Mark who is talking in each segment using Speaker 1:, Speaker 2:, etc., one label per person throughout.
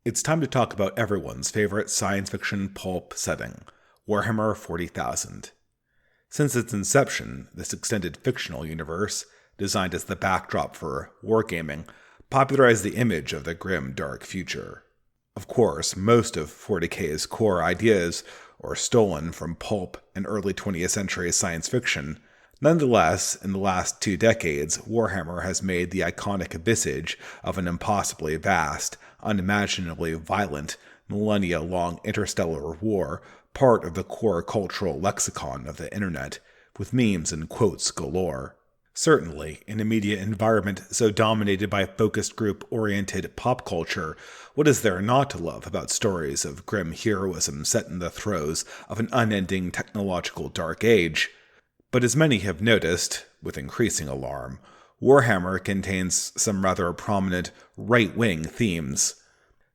Speaker 1: It's time to talk about everyone's favorite science fiction pulp setting, Warhammer 40,000. Since its inception, this extended fictional universe, designed as the backdrop for wargaming, popularized the image of the grim, dark future. Of course, most of 40k's core ideas are stolen from pulp and early 20th century science fiction. Nonetheless, in the last 2 decades, Warhammer has made the iconic visage of an impossibly vast, unimaginably violent, millennia-long interstellar war part of the core cultural lexicon of the internet, with memes and quotes galore. Certainly, in a media environment so dominated by focused group-oriented pop culture, what is there not to love about stories of grim heroism set in the throes of an unending technological dark age? But as many have noticed, with increasing alarm, Warhammer contains some rather prominent right-wing themes.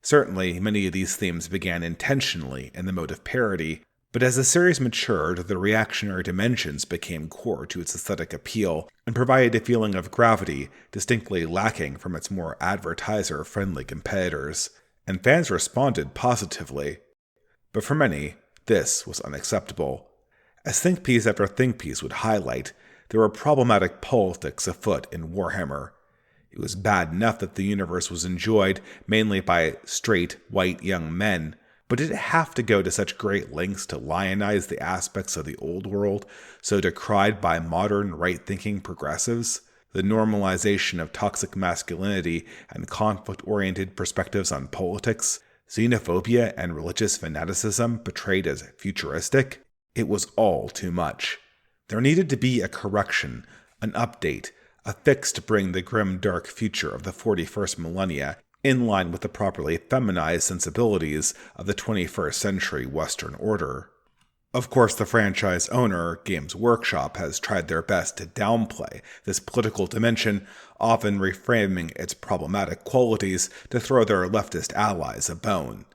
Speaker 1: Certainly, many of these themes began intentionally in the mode of parody, but as the series matured, the reactionary dimensions became core to its aesthetic appeal and provided a feeling of gravity distinctly lacking from its more advertiser-friendly competitors, and fans responded positively. But for many, this was unacceptable. As think piece after think piece would highlight, there were problematic politics afoot in Warhammer. It was bad enough that the universe was enjoyed mainly by straight, white young men, but did it have to go to such great lengths to lionize the aspects of the old world so decried by modern right-thinking progressives? The normalization of toxic masculinity and conflict-oriented perspectives on politics, xenophobia and religious fanaticism portrayed as futuristic? It was all too much. There needed to be a correction, an update, a fix to bring the grim dark future of the 41st millennia in line with the properly feminized sensibilities of the 21st century Western order. Of course, the franchise owner, Games Workshop, has tried their best to downplay this political dimension, often reframing its problematic qualities to throw their leftist allies a bone.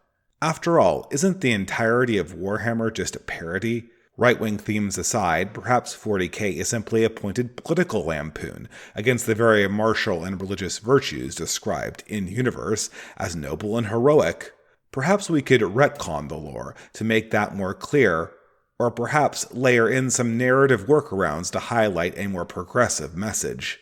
Speaker 1: After all, isn't the entirety of Warhammer just a parody? Right-wing themes aside, perhaps 40k is simply a pointed political lampoon against the very martial and religious virtues described in-universe as noble and heroic. Perhaps we could retcon the lore to make that more clear, or perhaps layer in some narrative workarounds to highlight a more progressive message.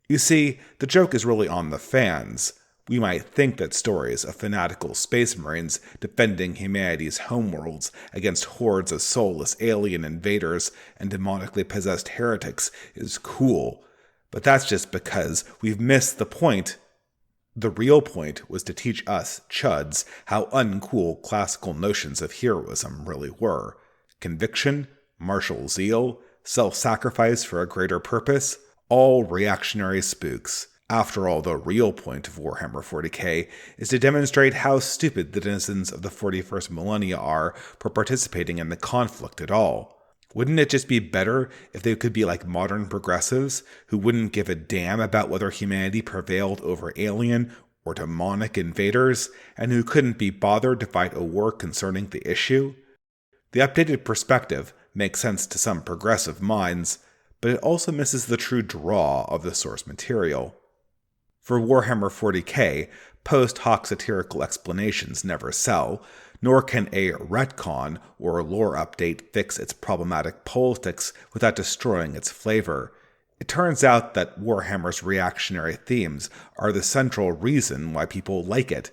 Speaker 1: You see, the joke is really on the fans. We might think that stories of fanatical space marines defending humanity's homeworlds against hordes of soulless alien invaders and demonically possessed heretics is cool, but that's just because we've missed the point. The real point was to teach us chuds how uncool classical notions of heroism really were. Conviction, martial zeal, self-sacrifice for a greater purpose, all reactionary spooks. After all, the real point of Warhammer 40k is to demonstrate how stupid the denizens of the 41st millennia are for participating in the conflict at all. Wouldn't it just be better if they could be like modern progressives, who wouldn't give a damn about whether humanity prevailed over alien or demonic invaders, and who couldn't be bothered to fight a war concerning the issue? The updated perspective makes sense to some progressive minds, but it also misses the true draw of the source material. For Warhammer 40k, post-hoc satirical explanations never sell, nor can a retcon or lore update fix its problematic politics without destroying its flavor. It turns out that Warhammer's reactionary themes are the central reason why people like it.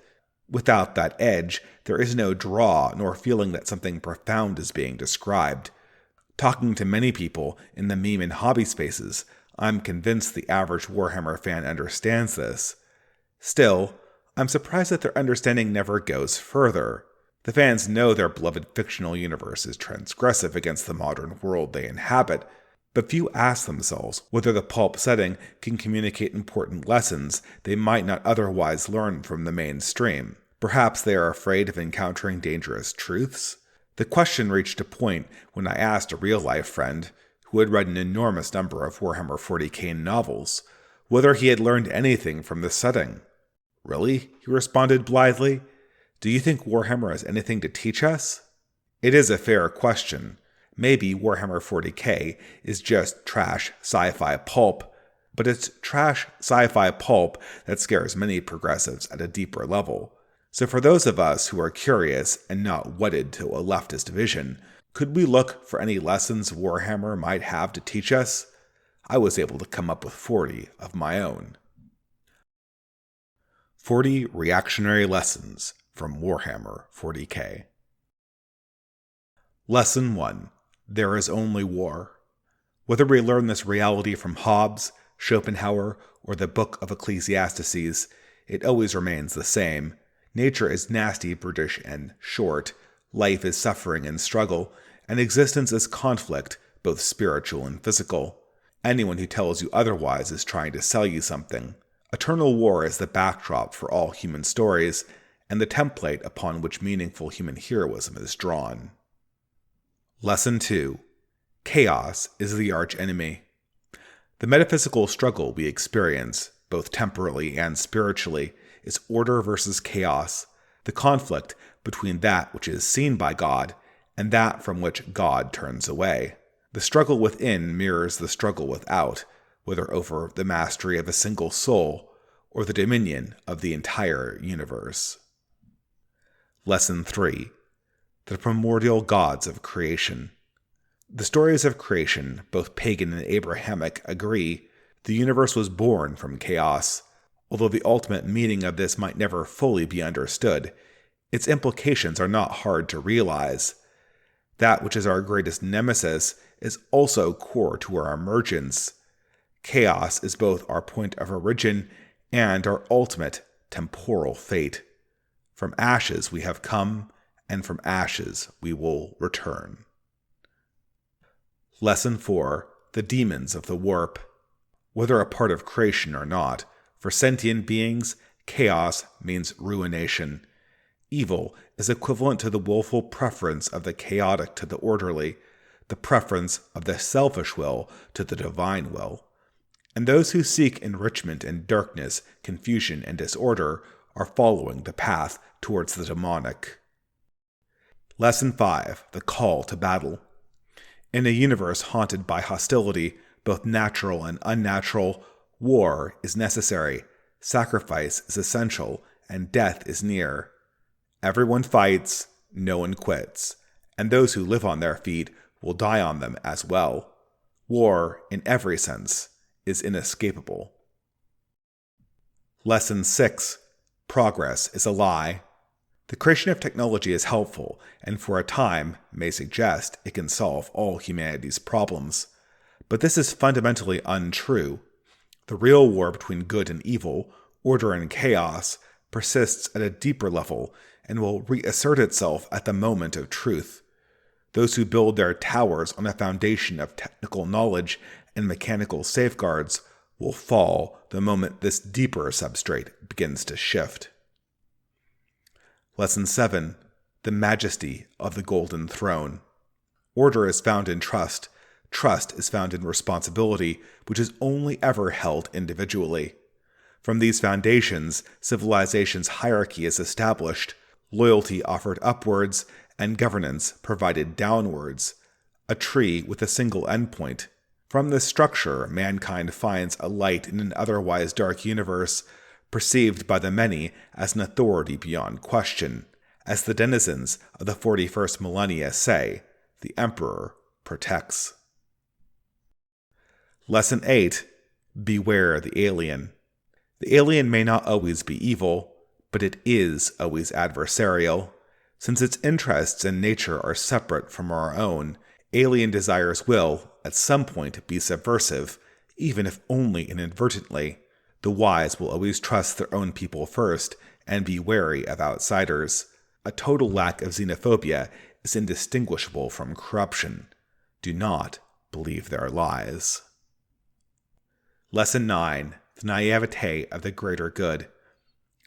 Speaker 1: Without that edge, there is no draw nor feeling that something profound is being described. Talking to many people in the meme and hobby spaces, I'm convinced the average Warhammer fan understands this. Still, I'm surprised that their understanding never goes further. The fans know their beloved fictional universe is transgressive against the modern world they inhabit, but few ask themselves whether the pulp setting can communicate important lessons they might not otherwise learn from the mainstream. Perhaps they are afraid of encountering dangerous truths? The question reached a point when I asked a real-life friend, who had read an enormous number of Warhammer 40k novels, whether he had learned anything from the setting. "Really?" he responded blithely. "Do you think Warhammer has anything to teach us?" It is a fair question. Maybe Warhammer 40k is just trash sci-fi pulp, but it's trash sci-fi pulp that scares many progressives at a deeper level. So for those of us who are curious and not wedded to a leftist vision, could we look for any lessons Warhammer might have to teach us? I was able to come up with 40 of my own. 40 Reactionary Lessons from Warhammer 40k. Lesson 1. There is only war. Whether we learn this reality from Hobbes, Schopenhauer, or the Book of Ecclesiastes, it always remains the same. Nature is nasty, brutish, and short. Life is suffering and struggle, and existence is conflict, both spiritual and physical. Anyone who tells you otherwise is trying to sell you something. Eternal war is the backdrop for all human stories, and the template upon which meaningful human heroism is drawn. Lesson 2. Chaos is the archenemy. The metaphysical struggle we experience, both temporally and spiritually, is order versus chaos, the conflict between that which is seen by God and that from which God turns away. The struggle within mirrors the struggle without, whether over the mastery of a single soul or the dominion of the entire universe. Lesson 3. The Primordial Gods of Creation. The stories of creation, both pagan and Abrahamic, agree the universe was born from chaos. Although the ultimate meaning of this might never fully be understood, its implications are not hard to realize. That which is our greatest nemesis is also core to our emergence. Chaos is both our point of origin and our ultimate temporal fate. From ashes we have come, and from ashes we will return. Lesson 4. The Demons of the Warp. Whether a part of creation or not, for sentient beings, chaos means ruination. Evil is equivalent to the willful preference of the chaotic to the orderly, the preference of the selfish will to the divine will. And those who seek enrichment in darkness, confusion, and disorder are following the path towards the demonic. Lesson 5. The Call to Battle. In a universe haunted by hostility, both natural and unnatural, war is necessary, sacrifice is essential, and death is near. Everyone fights, no one quits, and those who live on their feet will die on them as well. War, in every sense, is inescapable. Lesson 6. Progress is a lie. The creation of technology is helpful, and for a time may suggest it can solve all humanity's problems. But this is fundamentally untrue. The real war between good and evil, order and chaos, persists at a deeper level and will reassert itself at the moment of truth. Those who build their towers on a foundation of technical knowledge and mechanical safeguards will fall the moment this deeper substrate begins to shift. Lesson 7. The Majesty of the Golden Throne. Order is found in trust. Trust is found in responsibility, which is only ever held individually. From these foundations, civilization's hierarchy is established, loyalty offered upwards, and governance provided downwards, a tree with a single endpoint. From this structure, mankind finds a light in an otherwise dark universe, perceived by the many as an authority beyond question. As the denizens of the 41st millennia say, the Emperor protects. Lesson 8. Beware the alien. The alien may not always be evil, but it is always adversarial. Since its interests and nature are separate from our own, alien desires will, at some point, be subversive, even if only inadvertently. The wise will always trust their own people first and be wary of outsiders. A total lack of xenophobia is indistinguishable from corruption. Do not believe their lies. Lesson 9. The Naivety of the Greater Good.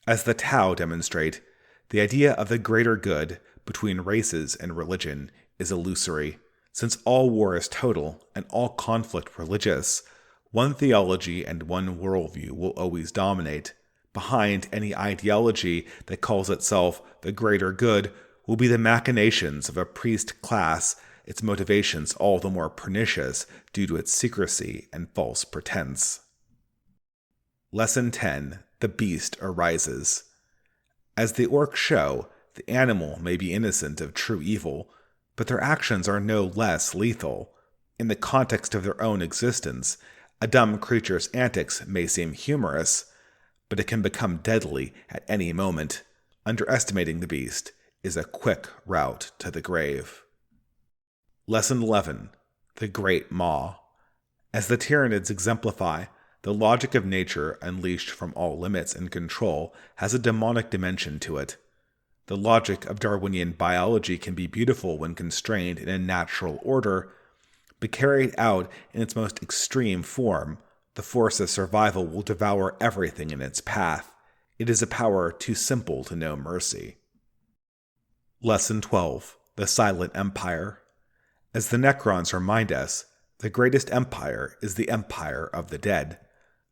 Speaker 1: As the Tao demonstrate, the idea of the greater good between races and religion is illusory. Since all war is total and all conflict religious, one theology and one worldview will always dominate. Behind any ideology that calls itself the greater good will be the machinations of a priest class, its motivations all the more pernicious due to its secrecy and false pretense. Lesson 10. The Beast Arises. As the orcs show, the animal may be innocent of true evil, but their actions are no less lethal. In the context of their own existence, a dumb creature's antics may seem humorous, but it can become deadly at any moment. Underestimating the beast is a quick route to the grave. Lesson 11. The Great Maw. As the Tyranids exemplify, the logic of nature, unleashed from all limits and control, has a demonic dimension to it. The logic of Darwinian biology can be beautiful when constrained in a natural order, but carried out in its most extreme form, the force of survival will devour everything in its path. It is a power too simple to know mercy. Lesson 12. The Silent Empire. As the Necrons remind us, the greatest empire is the empire of the dead.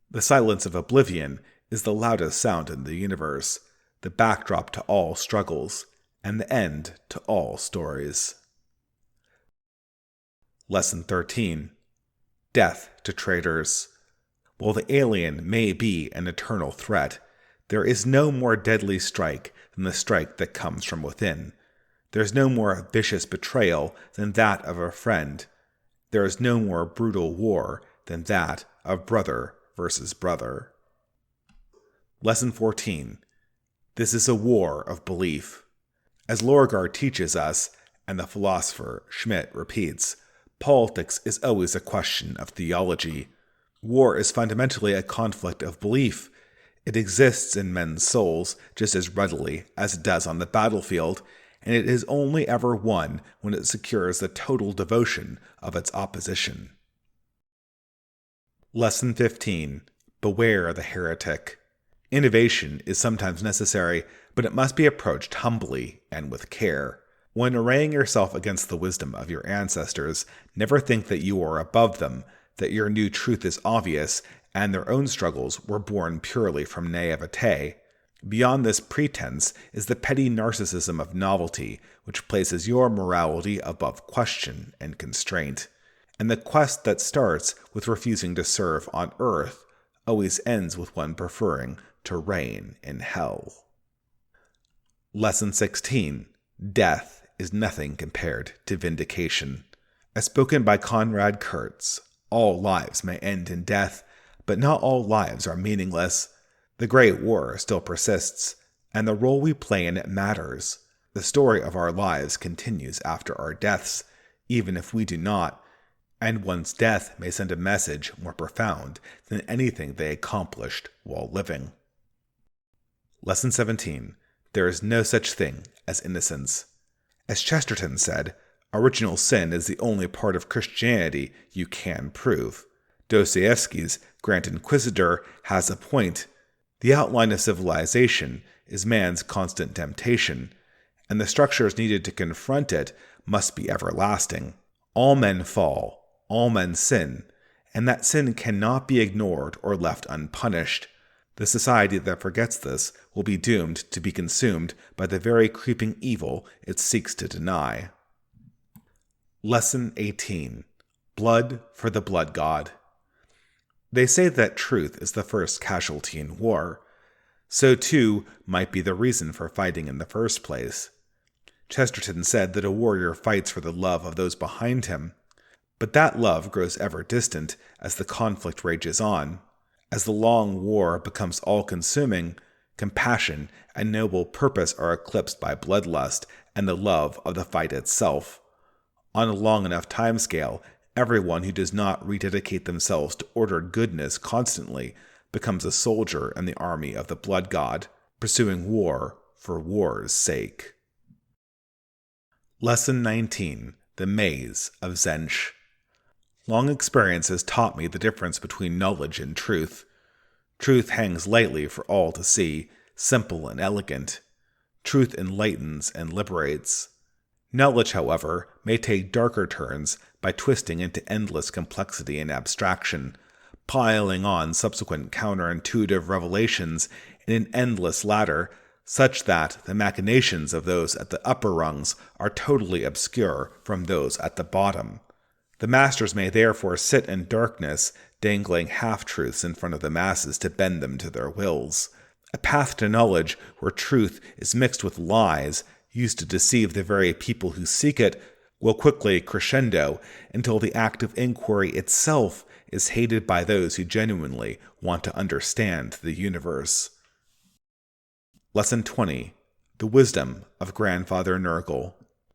Speaker 1: The silence of oblivion is the loudest sound in the universe, the backdrop to all struggles, and the end to all stories. Lesson 13. Death to Traitors. While the alien may be an eternal threat, there is no more deadly strike than the strike that comes from within. There is no more vicious betrayal than that of a friend. There is no more brutal war than that of brother versus brother. Lesson 14. This is a war of belief. As Lorgar teaches us, and the philosopher Schmidt repeats, politics is always a question of theology. War is fundamentally a conflict of belief. It exists in men's souls just as readily as it does on the battlefield, and it is only ever won when it secures the total devotion of its opposition. Lesson 15. Beware the heretic. Innovation is sometimes necessary, but it must be approached humbly and with care. When arraying yourself against the wisdom of your ancestors, never think that you are above them, that your new truth is obvious, and their own struggles were born purely from naivete. Beyond this pretense is the petty narcissism of novelty, which places your morality above question and constraint. And the quest that starts with refusing to serve on earth always ends with one preferring to reign in hell. Lesson 16. Death is nothing compared to vindication. As spoken by Conrad Kurtz, all lives may end in death, but not all lives are meaningless. The Great War still persists, and the role we play in it matters. The story of our lives continues after our deaths, even if we do not, and one's death may send a message more profound than anything they accomplished while living. Lesson 17. There is no such thing as innocence. As Chesterton said, original sin is the only part of Christianity you can prove. Dostoevsky's Grand Inquisitor has a point. The outline of civilization is man's constant temptation, and the structures needed to confront it must be everlasting. All men fall, all men sin, and that sin cannot be ignored or left unpunished. The society that forgets this will be doomed to be consumed by the very creeping evil it seeks to deny. Lesson 18. Blood for the Blood God. They say that truth is the first casualty in war. So too might be the reason for fighting in the first place. Chesterton said that a warrior fights for the love of those behind him, but that love grows ever distant as the conflict rages on. As the long war becomes all-consuming, compassion and noble purpose are eclipsed by bloodlust and the love of the fight itself. On a long enough timescale, everyone who does not rededicate themselves to ordered goodness constantly becomes a soldier in the army of the blood god, pursuing war for war's sake. Lesson 19. The Maze of Tzeentch. Long experience has taught me the difference between knowledge and truth. Truth hangs lightly for all to see, simple and elegant. Truth enlightens and liberates. Knowledge, however, may take darker turns by twisting into endless complexity and abstraction, piling on subsequent counterintuitive revelations in an endless ladder, such that the machinations of those at the upper rungs are totally obscure from those at the bottom. The masters may therefore sit in darkness, dangling half-truths in front of the masses to bend them to their wills. a path to knowledge where truth is mixed with lies used to deceive the very people who seek it will quickly crescendo until the act of inquiry itself is hated by those who genuinely want to understand the universe. Lesson 20. The Wisdom of Grandfather Nurgle.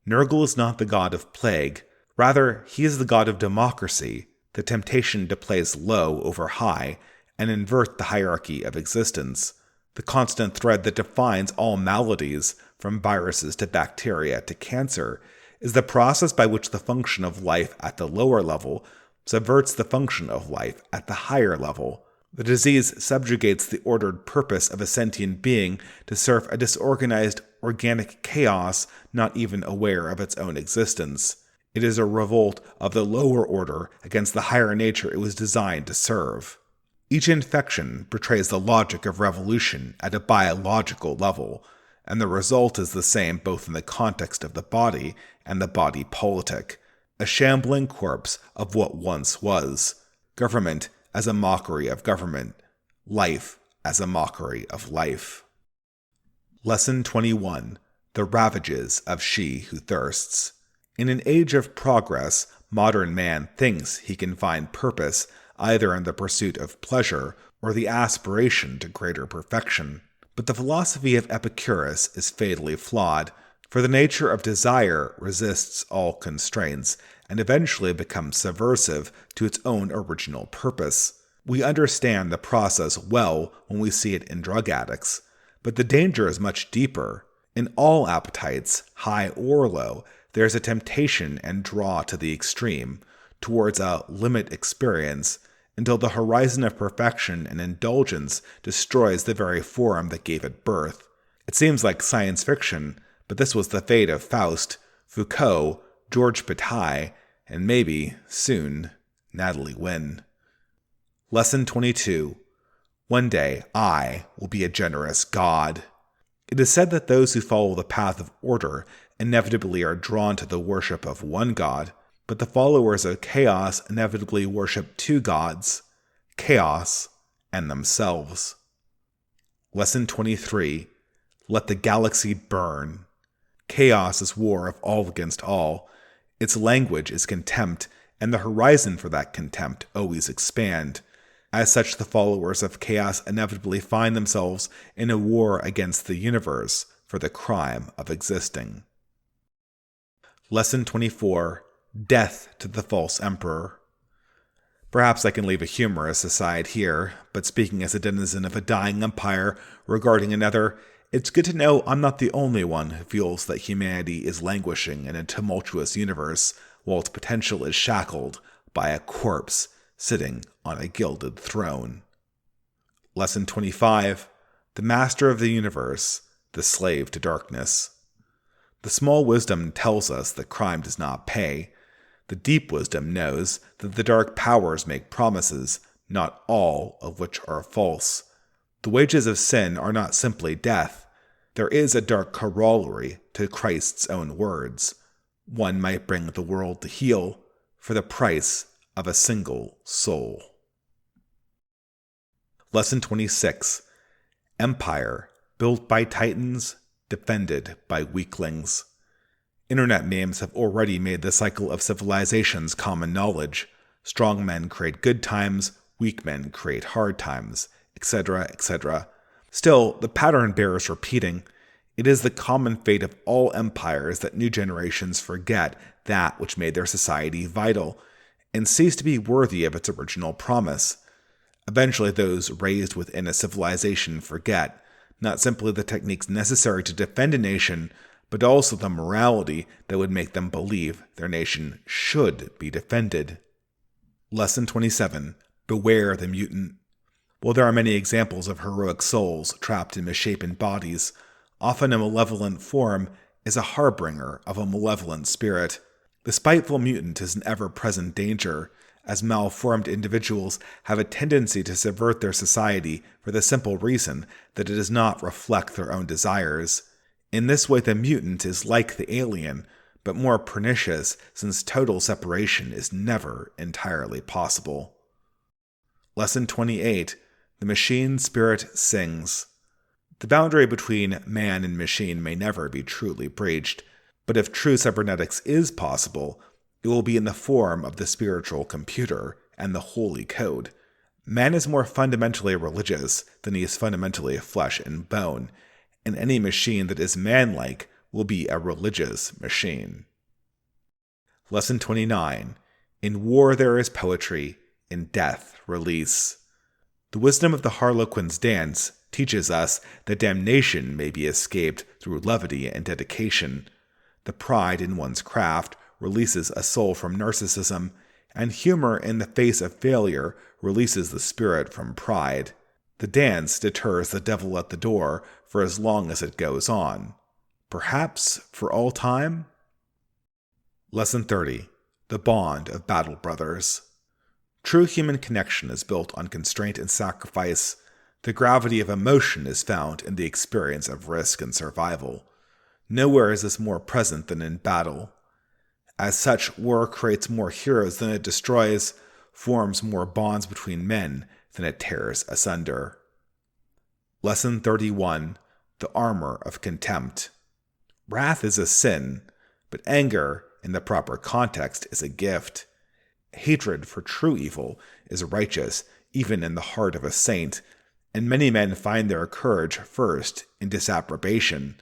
Speaker 1: Nurgle is not the god of plague. Rather, he is the god of democracy, the temptation to place low over high and invert the hierarchy of existence. The constant thread that defines all maladies, from viruses to bacteria to cancer, is the process by which the function of life at the lower level subverts the function of life at the higher level. The disease subjugates the ordered purpose of a sentient being to serve a disorganized organic chaos not even aware of its own existence. It is a revolt of the lower order against the higher nature it was designed to serve. Each infection betrays the logic of revolution at a biological level, and the result is the same both in the context of the body and the body politic, a shambling corpse of what once was, government as a mockery of government, life as a mockery of life. Lesson 21. The Ravages of She Who Thirsts. In an age of progress, modern man thinks he can find purpose either in the pursuit of pleasure or the aspiration to greater perfection. But the philosophy of Epicurus is fatally flawed, for the nature of desire resists all constraints and eventually becomes subversive to its own original purpose. We understand the process well when we see it in drug addicts, but the danger is much deeper. In all appetites, high or low, there is a temptation and draw to the extreme, towards a limit experience, until the horizon of perfection and indulgence destroys the very form that gave it birth. It seems like science fiction, but this was the fate of Faust, Foucault, George Bataille, and maybe, soon, Natalie Wynn. Lesson 22. One day, I will be a generous god. It is said that those who follow the path of order inevitably are drawn to the worship of one god, but the followers of chaos inevitably worship two gods, chaos and themselves. Lesson 23. Let the galaxy burn. Chaos is war of all against all. Its language is contempt, and the horizon for that contempt always expand. As such, the followers of chaos inevitably find themselves in a war against the universe for the crime of existing. Lesson 24. Death to the false emperor. Perhaps I can leave a humorous aside here, but speaking as a denizen of a dying empire regarding another, it's good to know I'm not the only one who feels that humanity is languishing in a tumultuous universe while its potential is shackled by a corpse sitting on a gilded throne. Lesson 25. The Master of the Universe, the Slave to Darkness. The small wisdom tells us that crime does not pay. The deep wisdom knows that the dark powers make promises, not all of which are false. The wages of sin are not simply death. There is a dark corollary to Christ's own words. One might bring the world to heel for the price of a single soul. Lesson 26. Empire, built by titans, defended by weaklings. Internet memes have already made the cycle of civilizations common knowledge. Strong men create good times, weak men create hard times, etc., etc. Still, the pattern bears repeating. It is the common fate of all empires that new generations forget that which made their society vital, and cease to be worthy of its original promise. Eventually, those raised within a civilization forget, not simply the techniques necessary to defend a nation, but also the morality that would make them believe their nation should be defended. Lesson 27. Beware the mutant. While there are many examples of heroic souls trapped in misshapen bodies, often a malevolent form is a harbinger of a malevolent spirit. The spiteful mutant is an ever-present danger, as malformed individuals have a tendency to subvert their society for the simple reason that it does not reflect their own desires. In this way, the mutant is like the alien, but more pernicious since total separation is never entirely possible. Lesson 28. The Machine Spirit Sings. The boundary between man and machine may never be truly breached, but if true cybernetics is possible, it will be in the form of the spiritual computer and the holy code. Man is more fundamentally religious than he is fundamentally flesh and bone, and any machine that is man-like will be a religious machine. Lesson 29. In war there is poetry, in death release. The wisdom of the Harlequin's dance teaches us that damnation may be escaped through levity and dedication. The pride in one's craft releases a soul from narcissism, and humor in the face of failure releases the spirit from pride. The dance deters the devil at the door for as long as it goes on. Perhaps for all time? Lesson 30. The Bond of Battle Brothers. True human connection is built on constraint and sacrifice. The gravity of emotion is found in the experience of risk and survival. Nowhere is this more present than in battle. As such, war creates more heroes than it destroys, forms more bonds between men than it tears asunder. Lesson 31. The Armor of Contempt. Wrath is a sin, but anger, in the proper context, is a gift. Hatred for true evil is righteous even in the heart of a saint, and many men find their courage first in disapprobation.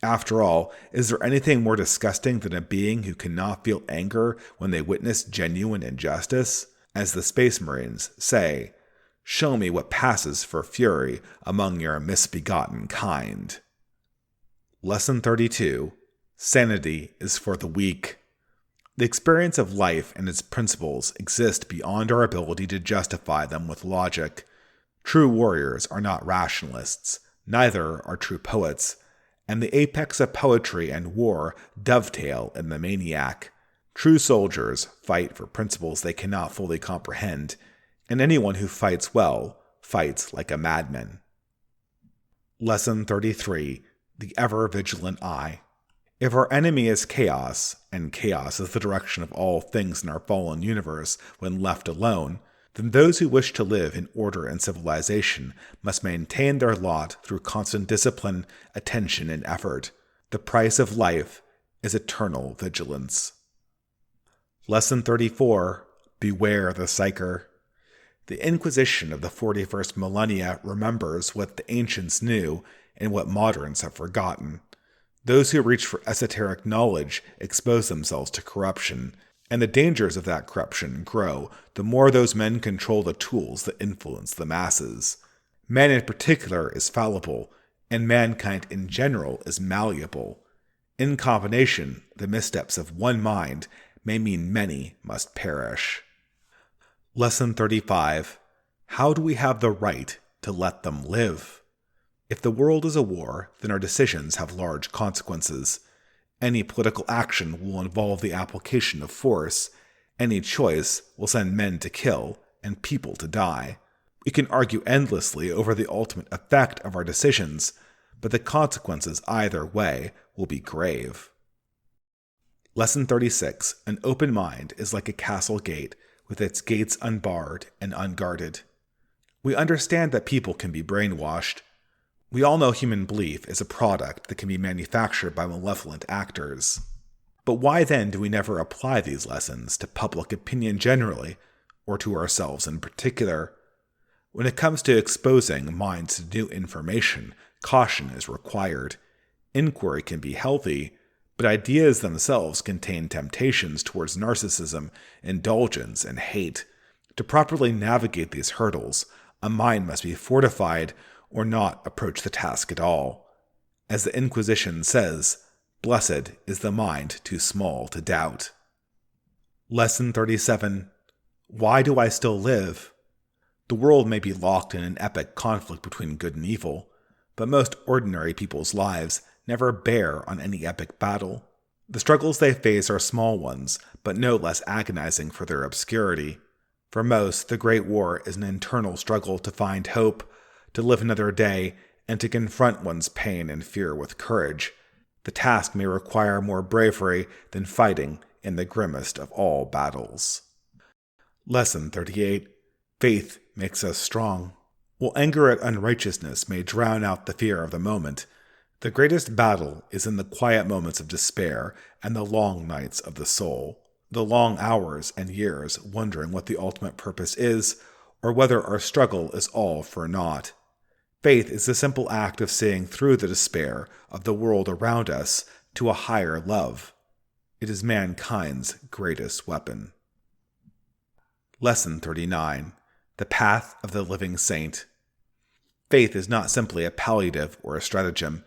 Speaker 1: After all, is there anything more disgusting than a being who cannot feel anger when they witness genuine injustice? As the Space Marines say, "Show me what passes for fury among your misbegotten kind." Lesson 32. Sanity is for the weak. The experience of life and its principles exist beyond our ability to justify them with logic. True warriors are not rationalists, neither are true poets, and the apex of poetry and war dovetail in the maniac. True soldiers fight for principles they cannot fully comprehend, and anyone who fights well fights like a madman. Lesson 33. The Ever Vigilant Eye. If our enemy is chaos, and chaos is the direction of all things in our fallen universe when left alone, then those who wish to live in order and civilization must maintain their lot through constant discipline, attention, and effort. The price of life is eternal vigilance. Lesson 34. Beware the Psyker. The Inquisition of the 41st millennia remembers what the ancients knew and what moderns have forgotten. Those who reach for esoteric knowledge expose themselves to corruption, and the dangers of that corruption grow the more those men control the tools that influence the masses. Man in particular is fallible, and mankind in general is malleable. In combination, the missteps of one mind may mean many must perish. Lesson 35. How do we have the right to let them live? If the world is a war, then our decisions have large consequences. Any political action will involve the application of force. Any choice will send men to kill and people to die. We can argue endlessly over the ultimate effect of our decisions, but the consequences either way will be grave. Lesson 36. An open mind is like a castle gate, with its gates unbarred and unguarded. We understand that people can be brainwashed. We all know human belief is a product that can be manufactured by malevolent actors. But why then do we never apply these lessons to public opinion generally, or to ourselves in particular? When it comes to exposing minds to new information, caution is required. Inquiry can be healthy, but ideas themselves contain temptations towards narcissism, indulgence, and hate. To properly navigate these hurdles, a mind must be fortified or not approach the task at all. As the Inquisition says, blessed is the mind too small to doubt. Lesson 37. Why do I still live? The world may be locked in an epic conflict between good and evil, but most ordinary people's lives never bear on any epic battle. The struggles they face are small ones, but no less agonizing for their obscurity. For most, the Great War is an internal struggle to find hope, to live another day, and to confront one's pain and fear with courage. The task may require more bravery than fighting in the grimmest of all battles. Lesson 38. Faith makes us strong. While anger at unrighteousness may drown out the fear of the moment, the greatest battle is in the quiet moments of despair and the long nights of the soul, the long hours and years wondering what the ultimate purpose is, or whether our struggle is all for naught. Faith is the simple act of seeing through the despair of the world around us to a higher love. It is mankind's greatest weapon. Lesson 39. The Path of the Living Saint. Faith is not simply a palliative or a stratagem.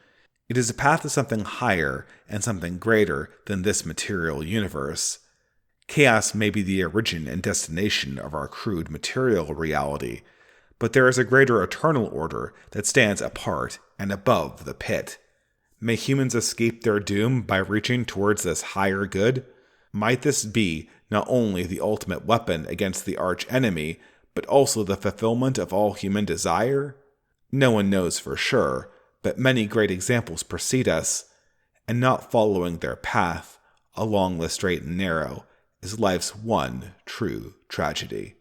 Speaker 1: It is a path to something higher and something greater than this material universe. Chaos may be the origin and destination of our crude material reality, but there is a greater eternal order that stands apart and above the pit. May humans escape their doom by reaching towards this higher good? Might this be not only the ultimate weapon against the arch-enemy, but also the fulfillment of all human desire? No one knows for sure, but many great examples precede us, and not following their path along the straight and narrow is life's one true tragedy.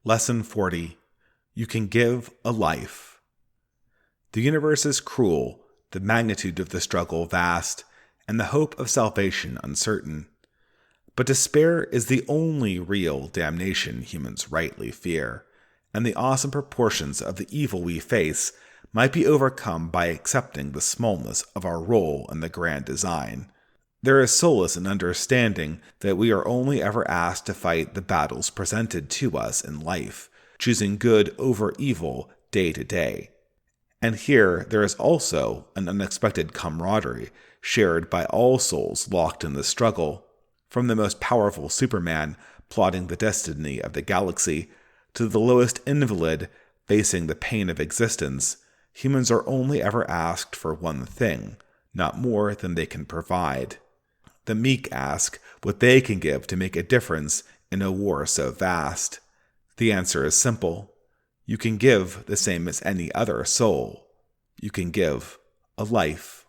Speaker 1: Lesson 40. You can give a life. The universe is cruel, the magnitude of the struggle vast, and the hope of salvation uncertain. But despair is the only real damnation humans rightly fear, and the awesome proportions of the evil we face might be overcome by accepting the smallness of our role in the grand design. There is solace in understanding that we are only ever asked to fight the battles presented to us in life, choosing good over evil day to day. And here there is also an unexpected camaraderie shared by all souls locked in the struggle, from the most powerful Superman plotting the destiny of the galaxy to the lowest invalid facing the pain of existence. Humans are only ever asked for one thing, not more than they can provide. The meek ask what they can give to make a difference in a war so vast. The answer is simple. You can give the same as any other soul. You can give a life.